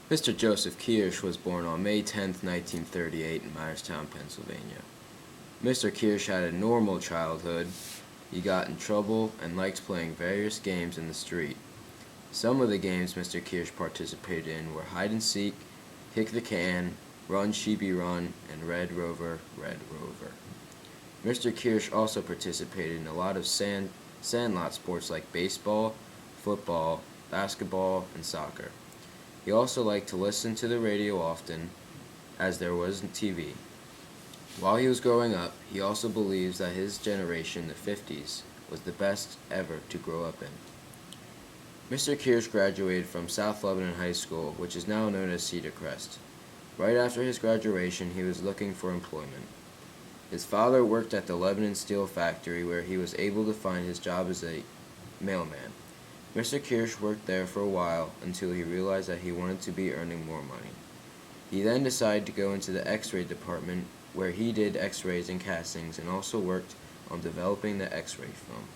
Mr. Joseph Kirsch was born on May 10, 1938 in Myerstown, Pennsylvania. Mr. Kirsch had a normal childhood. He got in trouble and liked playing various games in the street. Some of the games Mr. Kirsch participated in were hide and seek, kick the can, run sheepy run, and red rover, red rover. Mr. Kirsch also participated in a lot of sandlot sports like baseball, football, basketball, and soccer. He also liked to listen to the radio often, as there wasn't TV. While he was growing up, he also believes that his generation, the 50s, was the best ever to grow up in. Mr. Kirsch graduated from South Lebanon High School, which is now known as Cedar Crest. Right after his graduation, he was looking for employment. His father worked at the Lebanon Steel Factory, where he was able to find his job as a mailman. Mr. Kirsch worked there for a while until he realized that he wanted to be earning more money. He then decided to go into the X-ray department, where he did X-rays and castings and also worked on developing the X-ray film.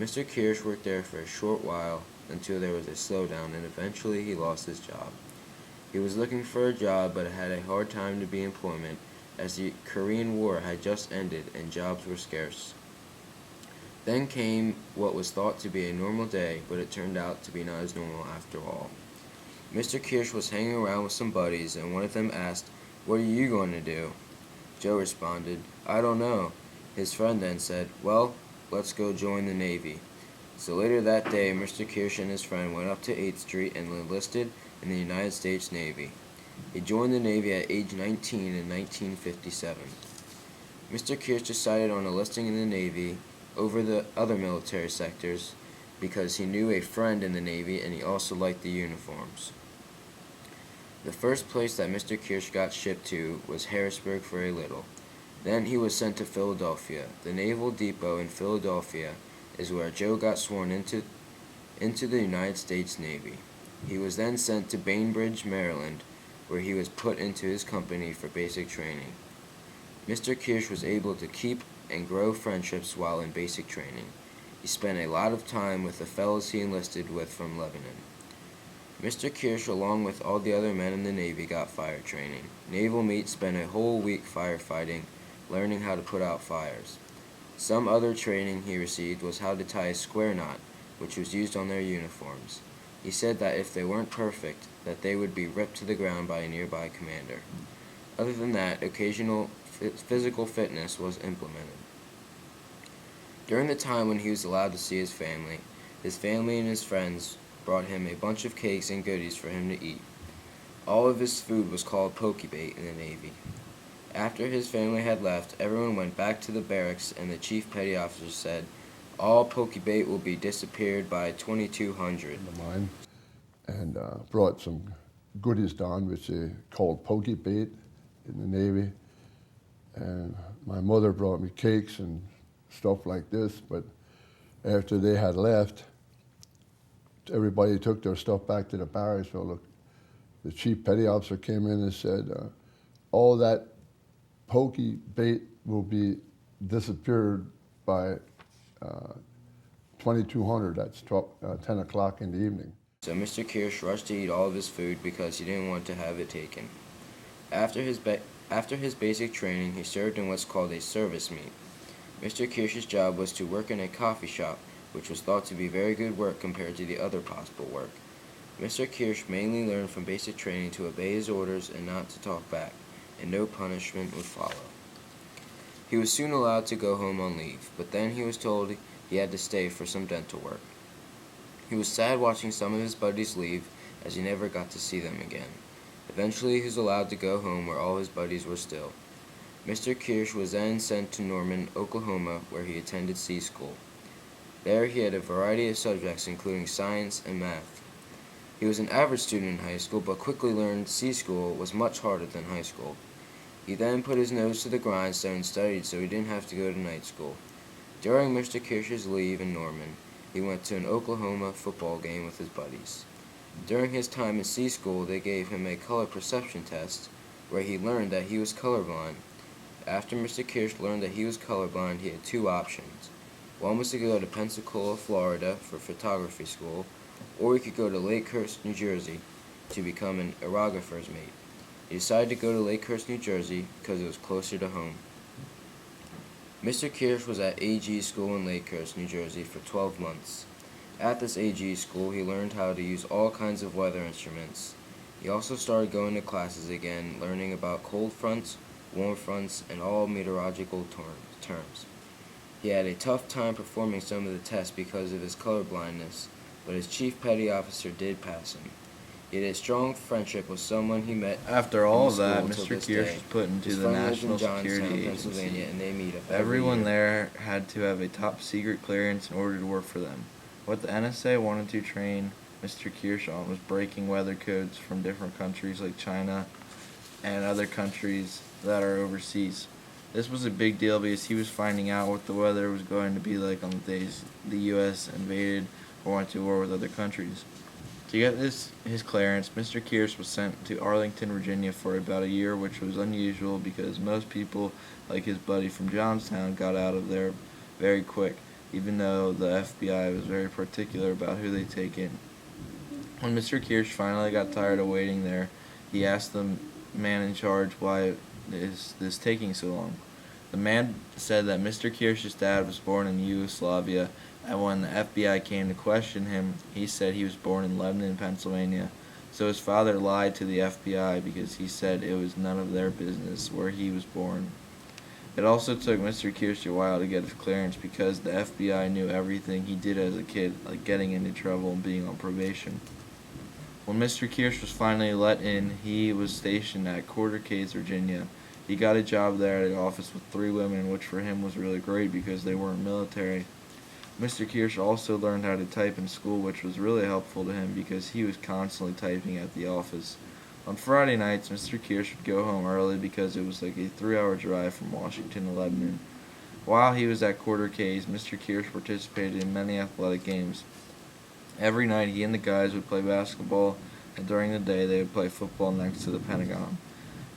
Mr. Kirsch worked there for a short while until there was a slowdown, and eventually he lost his job. He was looking for a job but had a hard time to be employment, as the Korean War had just ended and jobs were scarce. Then came what was thought to be a normal day, but it turned out to be not as normal after all. Mr. Kirsch was hanging around with some buddies, and one of them asked, "What are you going to do?" Joe responded, "I don't know." His friend then said, "Well, let's go join the Navy." So later that day, Mr. Kirsch and his friend went up to 8th Street and enlisted in the United States Navy. He joined the Navy at age 19 in 1957. Mr. Kirsch decided on enlisting in the Navy over the other military sectors because he knew a friend in the Navy and he also liked the uniforms. The first place that Mr. Kirsch got shipped to was Harrisburg for a little. Then he was sent to Philadelphia. The Naval Depot in Philadelphia is where Joe got sworn into the United States Navy. He was then sent to Bainbridge, Maryland, where he was put into his company for basic training. Mr. Kirsch was able to keep and grow friendships while in basic training. He spent a lot of time with the fellows he enlisted with from Lebanon. Mr. Kirsch, along with all the other men in the Navy, got fire training. Naval Meet spent a whole week firefighting, learning how to put out fires. Some other training he received was how to tie a square knot, which was used on their uniforms. He said that if they weren't perfect, that they would be ripped to the ground by a nearby commander. Other than that, occasional physical fitness was implemented. During the time when he was allowed to see his family and his friends brought him a bunch of cakes and goodies for him to eat. All of his food was called pokebait in the Navy. After his family had left, everyone went back to the barracks, and the chief petty officer said, "All pokebait will be disappeared by 2200. Mine, and brought some goodies down, which they called pokey bait in the Navy. And my mother brought me cakes and stuff like this, but after they had left, everybody took their stuff back to the barracks. So look, the chief petty officer came in and said, all that pokey bait will be disappeared by 2200, that's 10 o'clock in the evening. So Mr. Kirsch rushed to eat all of his food because he didn't want to have it taken. After his basic training, he served in what's called a service meet. Mr. Kirsch's job was to work in a coffee shop, which was thought to be very good work compared to the other possible work. Mr. Kirsch mainly learned from basic training to obey his orders and not to talk back, and no punishment would follow. He was soon allowed to go home on leave, but then he was told he had to stay for some dental work. He was sad watching some of his buddies leave, as he never got to see them again. Eventually he was allowed to go home where all his buddies were still. Mr. Kirsch was then sent to Norman, Oklahoma, where he attended C School. There he had a variety of subjects, including science and math. He was an average student in high school, but quickly learned C School was much harder than high school. He then put his nose to the grindstone and studied so he didn't have to go to night school. During Mr. Kirsch's leave in Norman, he went to an Oklahoma football game with his buddies. During his time in C School, they gave him a color perception test, where he learned that he was colorblind. After Mr. Kirsch learned that he was colorblind, he had two options. One was to go to Pensacola, Florida for photography school, or he could go to Lakehurst, New Jersey. to become an aerographer's mate. He decided to go to Lake Kirsch, New Jersey, because it was closer to home. Mr. Kirsch was at AG School in Lake Kirsch, New Jersey for 12 months. At this AG school, he learned how to use all kinds of weather instruments. He also started going to classes again, learning about cold fronts, warm fronts, and all meteorological terms. He had a tough time performing some of the tests because of his colorblindness, but his chief petty officer did pass him. He had a strong friendship with someone he met. After all of in that, school till Mr. this Kirsch day. was put into His the friend lived in National Johnstown, Security Pennsylvania, Agency. and they meet up every Everyone year. there had to have a top secret clearance in order to work for them. What the NSA wanted to train Mr. Kirsch on was breaking weather codes from different countries like China and other countries that are overseas. This was a big deal because he was finding out what the weather was going to be like on the days the U.S. invaded or went to war with other countries. To get his clearance, Mr. Kirsch was sent to Arlington, Virginia for about a year, which was unusual because most people, like his buddy from Johnstown, got out of there very quick, even though the FBI was very particular about who they take in. When Mr. Kirsch finally got tired of waiting there, he asked the man in charge why is this taking so long. The man said that Mr. Kirsch's dad was born in Yugoslavia, and when the FBI came to question him, he said he was born in Lebanon, Pennsylvania. So his father lied to the FBI because he said it was none of their business where he was born. It also took Mr. Kirsch a while to get his clearance because the FBI knew everything he did as a kid, like getting into trouble and being on probation. When Mr. Kirsch was finally let in, he was stationed at Quarter Caves, Virginia. He got a job there at an office with 3 women, which for him was really great because they weren't military. Mr. Kirsch also learned how to type in school, which was really helpful to him because he was constantly typing at the office. On Friday nights, Mr. Kirsch would go home early because it was like a 3-hour drive from Washington to Lebanon. While he was at Quarter Caves, Mr. Kirsch participated in many athletic games. Every night he and the guys would play basketball, and during the day they would play football next to the Pentagon.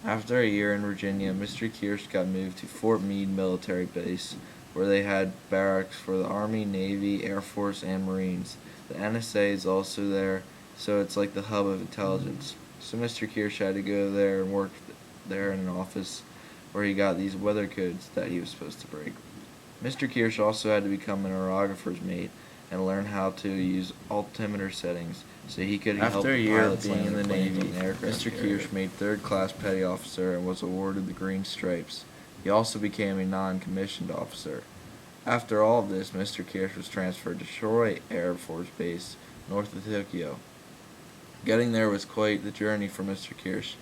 After a year in Virginia, Mr. Kirsch got moved to Fort Meade Military Base, where they had barracks for the Army, Navy, Air Force, and Marines. The NSA is also there, so it's like the hub of intelligence. So Mr. Kirsch had to go there and work there in an office where he got these weather codes that he was supposed to break. Mr. Kirsch also had to become an aerographer's mate and learn how to use altimeter settings so he could help After a the year pilots of being in land the the planes Navy, on the aircraft Mr. carrier. Kirsch made 3rd class petty officer and was awarded the Green Stripes. He also became a non-commissioned officer. After all of this, Mr. Kirsch was transferred to Troy Air Force Base, north of Tokyo. Getting there was quite the journey for Mr. Kirsch.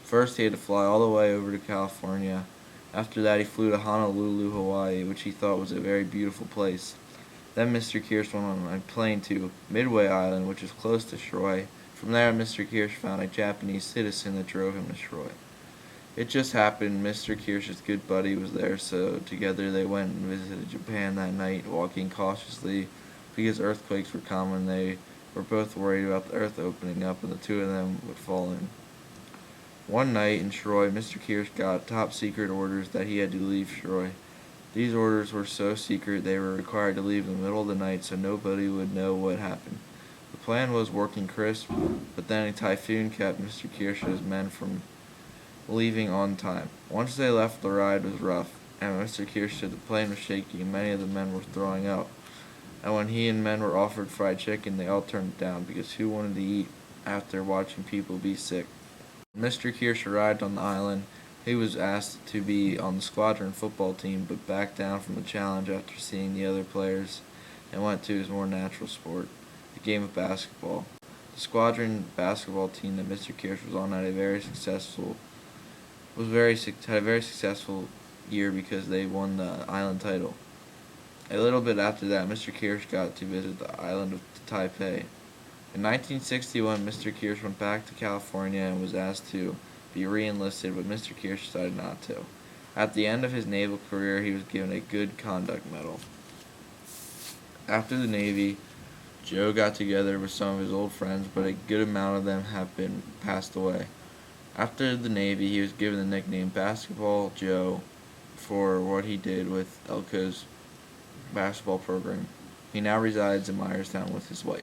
First, he had to fly all the way over to California. After that, he flew to Honolulu, Hawaii, which he thought was a very beautiful place. Then Mr. Kirsch went on a plane to Midway Island, which is close to Troy. From there, Mr. Kirsch found a Japanese citizen that drove him to Troy. It just happened Mr. Kirsch's good buddy was there, so together they went and visited Japan that night, walking cautiously because earthquakes were common. They were both worried about the earth opening up and the 2 of them would fall in. One night in Troy, Mr. Kirsch got top secret orders that he had to leave Troy. These orders were so secret they were required to leave in the middle of the night so nobody would know what happened. The plan was working crisp, but then a typhoon kept Mr. Kirsch's men from leaving on time. Once they left, the ride was rough, and Mr. Kirsch said the plane was shaky and many of the men were throwing up. And when he and men were offered fried chicken, they all turned it down because who wanted to eat after watching people be sick? When Mr. Kirsch arrived on the island, he was asked to be on the squadron football team, but backed down from the challenge after seeing the other players and went to his more natural sport, the game of basketball. The squadron basketball team that Mr. Kirsch was on had a very successful year because they won the island title. A little bit after that, Mr. Kirsch got to visit the island of Taipei. In 1961, Mr. Kirsch went back to California and was asked to be re-enlisted, but Mr. Kirsch decided not to. At the end of his naval career, he was given a Good Conduct Medal. After the Navy, Joe got together with some of his old friends, but a good amount of them have been passed away. After the Navy, he was given the nickname Basketball Joe for what he did with Elko's basketball program. He now resides in Myerstown with his wife.